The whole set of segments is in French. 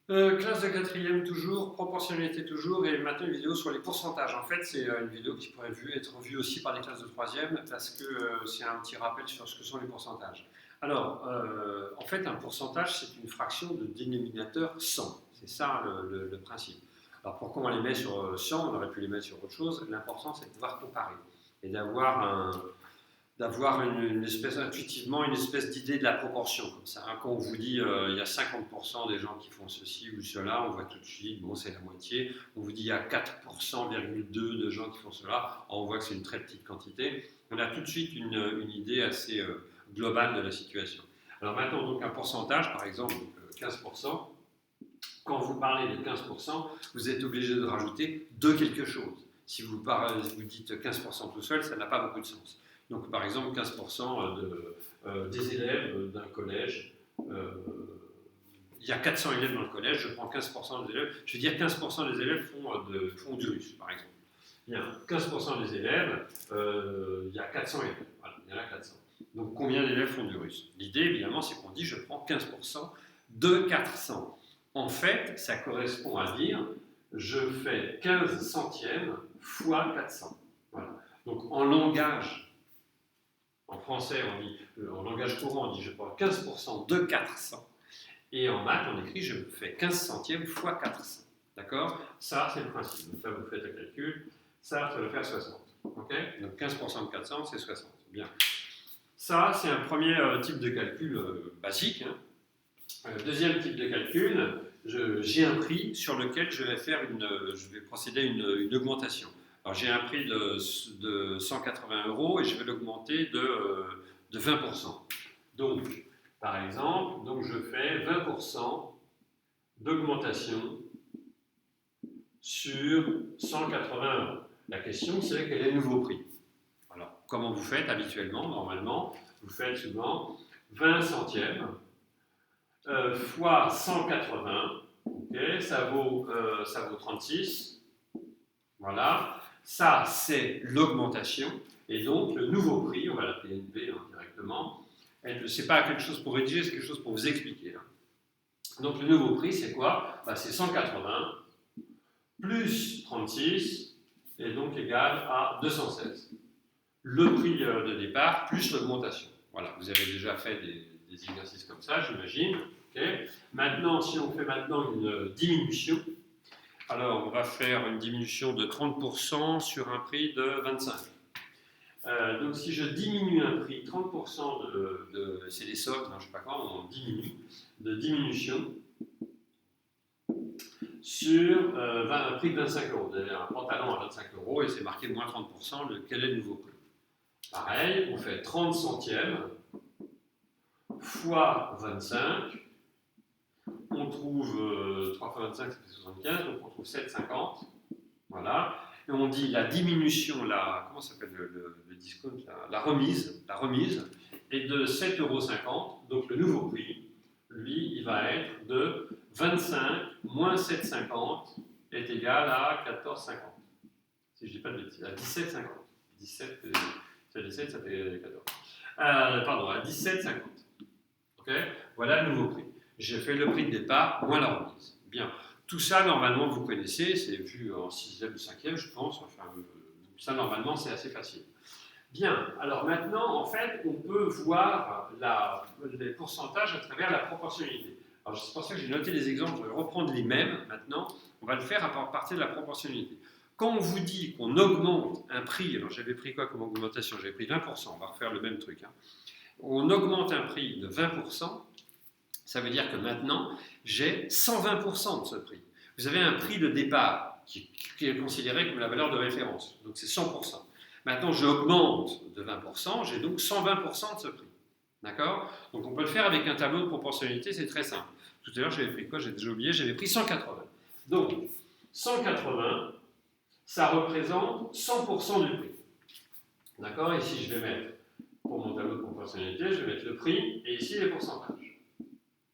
Classe de quatrième toujours, proportionnalité toujours, et maintenant une vidéo sur les pourcentages. En fait, c'est une vidéo qui pourrait être vue aussi par les classes de troisième parce que c'est un petit rappel sur ce que sont les pourcentages. Alors, en fait, un pourcentage, c'est une fraction de dénominateur 100. C'est ça le principe. Alors, pourquoi on les met sur 100? On aurait pu les mettre sur autre chose. L'important, c'est de pouvoir comparer et d'avoir une espèce, intuitivement, une espèce d'idée de la proportion. Comme ça, hein. Quand on vous dit il y a 50% des gens qui font ceci ou cela, on voit tout de suite, bon, c'est la moitié. On vous dit il y a 4,2% de gens qui font cela, on voit que c'est une très petite quantité. On a tout de suite une idée assez globale de la situation. Alors maintenant, donc un pourcentage, par exemple, 15%. Quand vous parlez de 15%, vous êtes obligé de rajouter de quelque chose. Si vous dites 15% tout seul, ça n'a pas beaucoup de sens. Donc, par exemple, 15% des élèves d'un collège, il y a 400 élèves dans le collège, je prends 15% des élèves, je veux dire 15% des élèves font du russe, par exemple. Il y a 15% des élèves, il y a 400 élèves. Voilà, il y en a 400. Donc, combien d'élèves font du russe? L'idée, évidemment, c'est qu'on dit je prends 15% de 400. En fait, ça correspond à dire je fais 15 centièmes fois 400. Voilà. Donc, en français, on dit, en langage courant, on dit je prends 15% de 400. Et en maths, on écrit je fais 15 centièmes fois 400. D'accord? Ça, c'est le principe. Donc là, vous faites le calcul. Ça va faire 60. OK? Donc 15% de 400, c'est 60. Bien. Ça, c'est un premier type de calcul basique. Hein. Deuxième type de calcul, j'ai un prix sur lequel je vais procéder à une augmentation. Alors j'ai un prix de 180 euros et je vais l'augmenter de 20%. Donc, par exemple, donc je fais 20% d'augmentation sur 180 euros. La question, c'est quel est le nouveau prix? Alors, comment vous faites habituellement, normalement? Vous faites souvent 20 centièmes fois 180, okay, ça vaut 36. Voilà. Ça, c'est l'augmentation. Et donc, le nouveau prix, on va l'appeler NP hein, directement. Ce n'est pas quelque chose pour rédiger, c'est quelque chose pour vous expliquer. Hein. Donc, le nouveau prix, c'est quoi? C'est 180 plus 36 est donc égal à 216. Le prix de départ plus l'augmentation. Voilà, vous avez déjà fait des exercices comme ça, j'imagine. Okay. Maintenant, si on fait maintenant une diminution, alors on va faire une diminution de 30% sur un prix de 25. Donc si je diminue un prix, 30% c'est les soldes, je ne sais pas quoi, on diminue, de diminution sur un prix de 25 euros. Vous avez un pantalon à 25 euros et c'est marqué moins 30%, quel est le nouveau prix? Pareil, on fait 30 centièmes fois 25. On trouve 3 fois 25, ça fait 75, donc on trouve 7,50. Voilà. Et on dit la diminution, comment s'appelle le discount, la remise est de 7,50 euros. Donc le nouveau prix, lui, il va être de 25 moins 7,50 est égal à 14,50. Si je ne dis pas de bêtises, à 17,50. 17, ça 17, ça fait 14. Pardon, à 17,50. Ok? Voilà le nouveau prix. J'ai fait le prix de départ moins la remise. Bien. Tout ça, normalement, vous connaissez, c'est vu en 6e ou 5e, je pense. Enfin, ça, normalement, c'est assez facile. Bien. Alors maintenant, en fait, on peut voir les pourcentages à travers la proportionnalité. Alors, c'est pour ça que j'ai noté les exemples. Je vais reprendre les mêmes maintenant. On va le faire à partir de la proportionnalité. Quand on vous dit qu'on augmente un prix, alors j'avais pris quoi comme augmentation? J'avais pris 20%, on va refaire le même truc. Hein. On augmente un prix de 20%, ça veut dire que maintenant, j'ai 120% de ce prix. Vous avez un prix de départ qui est considéré comme la valeur de référence, donc c'est 100%. Maintenant, j'augmente de 20%, j'ai donc 120% de ce prix. D'accord? Donc on peut le faire avec un tableau de proportionnalité, c'est très simple. Tout à l'heure, j'avais pris quoi? J'ai déjà oublié, j'avais pris 180. Donc, 180, ça représente 100% du prix. D'accord? Ici, je vais mettre, pour mon tableau de proportionnalité, je vais mettre le prix et ici les pourcentages.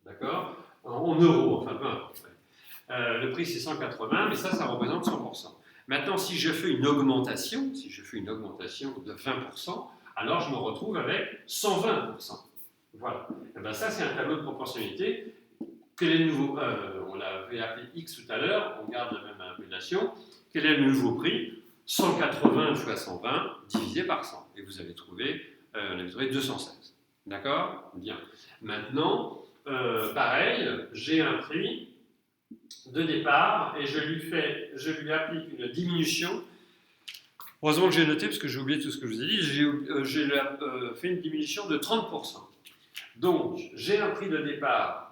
D'accord? En euros, enfin peu importe. Le prix c'est 180, mais ça représente 100%. Maintenant, si je fais une augmentation, de 20%, alors je me retrouve avec 120%. Voilà. Et bien ça, c'est un tableau de proportionnalité quel est le nouveau, on l'avait appelé X tout à l'heure, on garde la même appellation. Quel est le nouveau prix? 180 fois 120 divisé par 100. Et vous avez trouvé, on avait trouvé 216. D'accord? Bien. Maintenant, pareil, j'ai un prix de départ et je lui applique une diminution. Heureusement que j'ai noté parce que j'ai oublié tout ce que je vous ai dit. J'ai fait une diminution de 30%. Donc, j'ai un prix de départ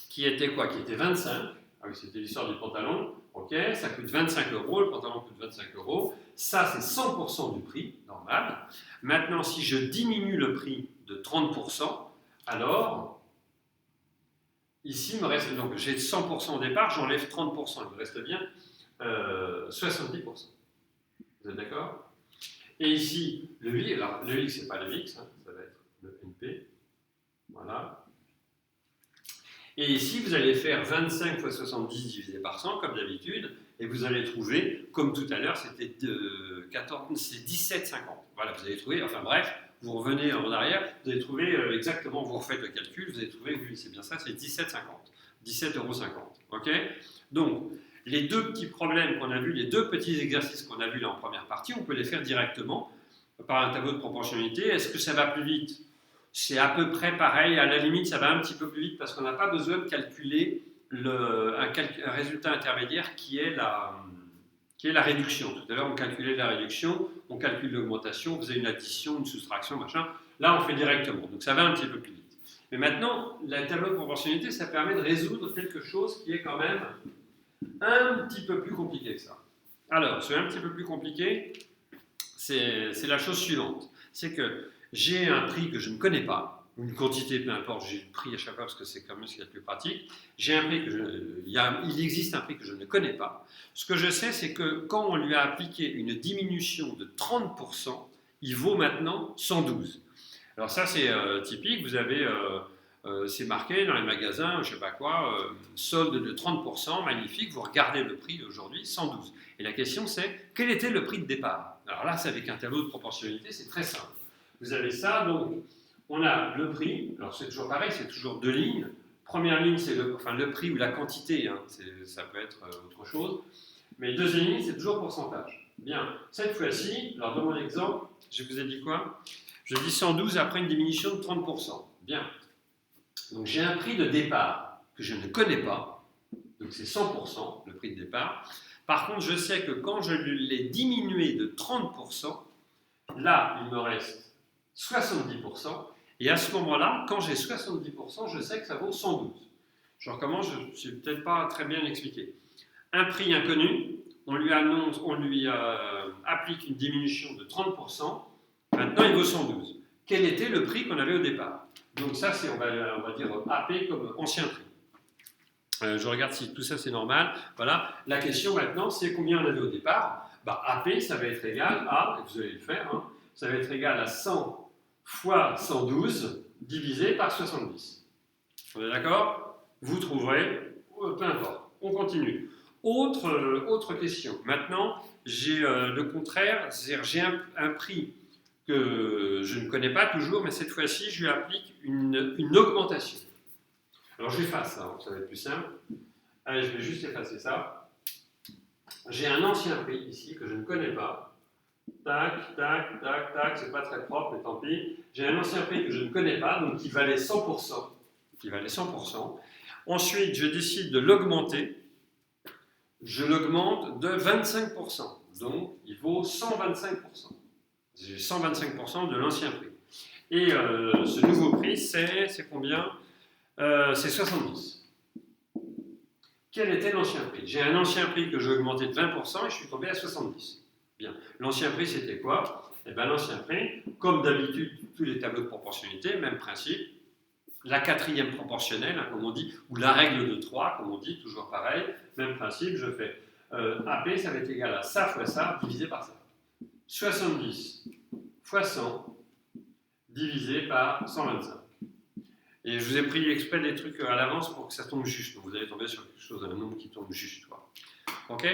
qui était quoi? Qui était 25. Ah oui, c'était l'histoire du pantalon. Ok, ça coûte 25 euros, le pantalon coûte 25 euros. Ça, c'est 100% du prix normal. Maintenant, si je diminue le prix de 30%, alors, ici, il me reste, donc j'ai 100% au départ, j'enlève 30%, il me reste bien 70%. Vous êtes d'accord? Et ici, le X, alors le X, c'est pas le X, hein, ça va être le NP. Voilà. Et ici, vous allez faire 25 fois 70 divisé par 100, comme d'habitude, et vous allez trouver, comme tout à l'heure, c'était 17,50. Voilà, vous allez trouver, enfin bref, vous revenez en arrière, vous allez trouver exactement, vous refaites le calcul, vous allez trouver, oui, c'est bien ça, c'est 17,50. 17,50 €. Ok? Donc, les deux petits problèmes qu'on a vus, les deux petits exercices qu'on a vus là en première partie, on peut les faire directement par un tableau de proportionnalité. Est-ce que ça va plus vite? C'est à peu près pareil, à la limite ça va un petit peu plus vite parce qu'on n'a pas besoin de calculer un résultat intermédiaire qui est la réduction. Tout à l'heure on calculait la réduction, on calcule l'augmentation, on faisait une addition, une soustraction, machin. Là on fait directement, donc ça va un petit peu plus vite. Mais maintenant, le tableau de proportionnalité, ça permet de résoudre quelque chose qui est quand même un petit peu plus compliqué que ça. Alors, c'est un petit peu plus compliqué, c'est la chose suivante. C'est que j'ai un prix que je ne connais pas, ou une quantité, peu importe, j'ai le prix à chaque fois parce que c'est quand même ce qui est le plus pratique. J'ai un prix il existe un prix que je ne connais pas. Ce que je sais, c'est que quand on lui a appliqué une diminution de 30%, il vaut maintenant 112. Alors ça, c'est typique, vous avez, c'est marqué dans les magasins, je ne sais pas quoi, solde de 30%, magnifique, vous regardez le prix d'aujourd'hui, 112. Et la question c'est, quel était le prix de départ? Alors là, c'est avec un tableau de proportionnalité, c'est très simple. Vous avez ça, donc on a le prix, alors c'est toujours pareil, c'est toujours deux lignes. Première ligne, c'est le prix ou la quantité, hein, ça peut être autre chose. Mais deuxième ligne, c'est toujours pourcentage. Bien, cette fois-ci, alors dans mon exemple, je vous ai dit quoi? Je dis 112 après une diminution de 30%. Bien. Donc j'ai un prix de départ que je ne connais pas, donc c'est 100% le prix de départ. Par contre, je sais que quand je l'ai diminué de 30%, là, il me reste 70%. Et à ce moment-là, quand j'ai 70%, je sais que ça vaut 112. Je recommence, je ne suis peut-être pas très bien expliqué. Un prix inconnu, on lui applique une diminution de 30%, maintenant il vaut 112. Quel était le prix qu'on avait au départ? Donc ça, c'est, on va dire AP comme ancien prix. Je regarde si tout ça c'est normal. Voilà. La question maintenant, c'est combien on avait au départ? AP, ça va être égal à, vous allez le faire, hein, ça va être égal à 100 fois 112 divisé par 70. On est d'accord? Vous trouverez, peu importe. On continue. Autre question. Maintenant, j'ai le contraire, c'est-à-dire j'ai un prix que je ne connais pas toujours, mais cette fois-ci, je lui applique une augmentation. Alors j'efface ça, ça va être plus simple. Allez, je vais juste effacer ça. J'ai un ancien prix ici que je ne connais pas. Tac, tac, tac, tac, c'est pas très propre, mais tant pis. J'ai un ancien prix que je ne connais pas, donc qui valait 100%. Ensuite, je décide de l'augmenter. Je l'augmente de 25%. Donc, il vaut 125%. J'ai 125% de l'ancien prix. Et ce nouveau prix, c'est combien? C'est 70. Quel était l'ancien prix? J'ai un ancien prix que j'ai augmenté de 20% et je suis tombé à 70. Bien. L'ancien prix, c'était quoi? Eh bien, l'ancien prix, comme d'habitude, tous les tableaux de proportionnalité, même principe. La quatrième proportionnelle, hein, comme on dit, ou la règle de 3, comme on dit, toujours pareil. Même principe, je fais AP, ça va être égal à ça fois ça, divisé par ça. 70 fois 100, divisé par 125. Et je vous ai pris exprès des trucs à l'avance pour que ça tombe juste. Donc vous allez tomber sur quelque chose, un nombre qui tombe juste. Quoi. Ok?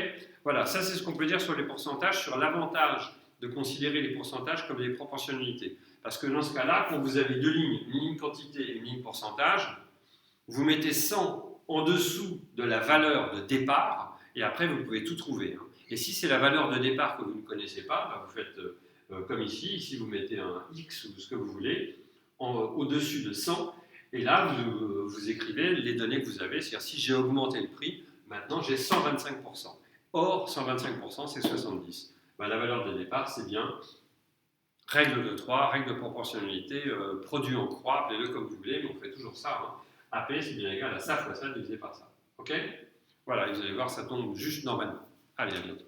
Voilà, ça c'est ce qu'on peut dire sur les pourcentages, sur l'avantage de considérer les pourcentages comme des proportionnalités. Parce que dans ce cas-là, quand vous avez deux lignes, une ligne quantité et une ligne pourcentage, vous mettez 100 en dessous de la valeur de départ, et après vous pouvez tout trouver. Hein. Et si c'est la valeur de départ que vous ne connaissez pas, bah, vous faites comme ici, ici vous mettez un X ou ce que vous voulez, au-dessus de 100, et là vous écrivez les données que vous avez, c'est-à-dire si j'ai augmenté le prix, maintenant j'ai 125%. Or, 125%, c'est 70. Ben, la valeur de départ, c'est bien règle de 3, règle de proportionnalité, produit en croix, appelez-le comme vous voulez, mais on fait toujours ça. Hein. AP, c'est bien égal à ça fois ça divisé par ça. OK? Voilà, et vous allez voir, ça tombe juste normalement. Allez, à bientôt.